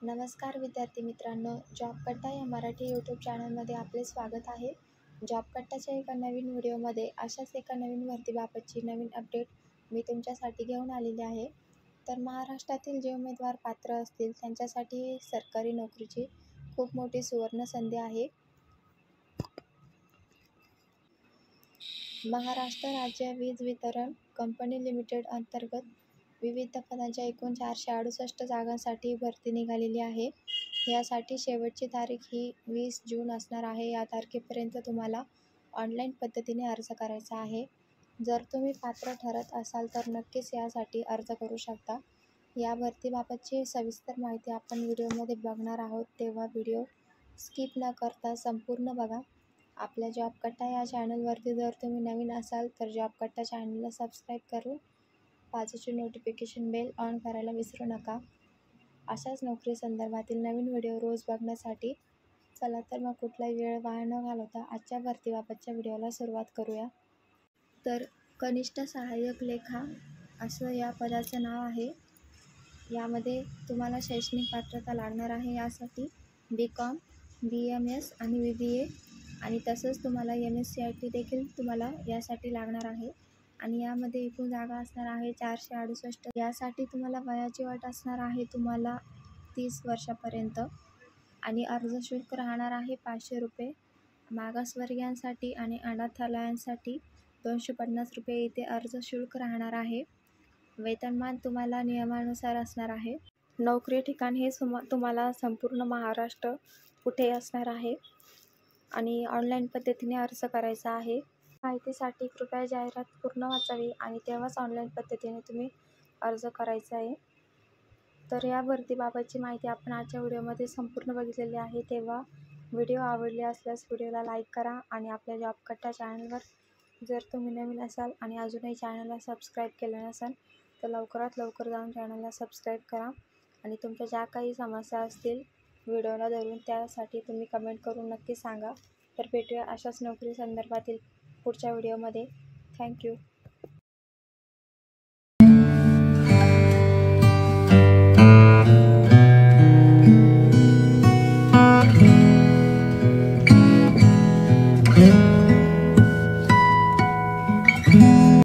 नमस्कार विद्यार्थी मित्रांनो, जॉब कट्टा या मराठी यूट्यूब चॅनलमध्ये आपले स्वागत आहे. जॉब कट्टाच्या एका नवीन व्हिडिओमध्ये अशाच एका नवीन भरतीबाबतची नवीन अपडेट मी तुमच्यासाठी घेऊन आलेली आहे. तर महाराष्ट्रातील जे उमेदवार पात्र असतील त्यांच्यासाठी सरकारी नोकरीची खूप मोठी सुवर्ण संधी आहे. महाराष्ट्र राज्य वीज वितरण कंपनी लिमिटेड अंतर्गत विविध पदांच्या एकूण 468 जागांसाठी भरती निघालेली आहे. यासाठी शेवटची तारीख ही 20 जून असणार आहे. या तारखेपर्यंत तुम्हाला ऑनलाईन पद्धतीने अर्ज करायचा आहे. जर तुम्ही पात्र ठरत असाल तर नक्कीच यासाठी अर्ज करू शकता. या भरतीबाबतची सविस्तर माहिती आपण व्हिडिओमध्ये बघणार आहोत, तेव्हा व्हिडिओ स्किप न करता संपूर्ण बघा. आपल्या जॉब कट्टा या चॅनलवरती जर तुम्ही नवीन असाल तर जॉब कट्टा चॅनलला सबस्क्राईब करून बाजूची नोटिफिकेशन बेल ऑन करायला विसरू नका. अशाच नोकरी संदर्भातील नवीन व्हिडिओ रोज बघण्यासाठी चला तर मग कुठलाही वेळ वाया न घालवता आजच्या भरतीबाबतच्या व्हिडिओला सुरुवात करूया. तर कनिष्ठ सहाय्यक लेखा असं या पदाचं नाव आहे. यामध्ये तुम्हाला शैक्षणिक पात्रता लागणार आहे. यासाठी BCom, BMS आणि BBA आणि तसंच तुम्हाला MSCIT देखील तुम्हाला यासाठी लागणार आहे. आणि यामध्ये एकूण जागा असणार आहे 468. यासाठी तुम्हाला वयाची अट असणार आहे तुम्हाला 30 वर्षापर्यंत आणि अर्ज शुल्क राहणार आहे 500 रुपये. मागासवर्गीयांसाठी आणि अनाथालयांसाठी 250 रुपये इथे अर्ज शुल्क राहणार आहे. वेतनमान तुम्हाला नियमानुसार असणार आहे. नोकरी ठिकाण हे तुम्हाला संपूर्ण महाराष्ट्र कुठे असणार आहे आणि ऑनलाईन पद्धतीने अर्ज करायचा आहे. माहितीसाठी कृपया जाहिरात पूर्ण वाचावी आणि तेव्हाच ऑनलाईन पद्धतीने तुम्ही अर्ज करायचा आहे. तर या भरतीबाबतची माहिती आपण आजच्या व्हिडिओमध्ये संपूर्ण बघितलेली आहे. तेव्हा व्हिडिओ आवडले असल्यास व्हिडिओला लाईक करा आणि आपल्या जॉब कट्टा चॅनलवर जर तुम्ही नवीन असाल आणि अजूनही चॅनलला सबस्क्राईब केलं नसाल तर लवकरात लवकर जाऊन चॅनलला सबस्क्राईब करा. आणि तुमच्या ज्या काही समस्या असतील व्हिडिओला धरून त्यासाठी तुम्ही कमेंट करून नक्की सांगा. तर भेटूया अशाच नोकरी संदर्भातील पुढच्या व्हिडिओमध्ये. थँक्यू.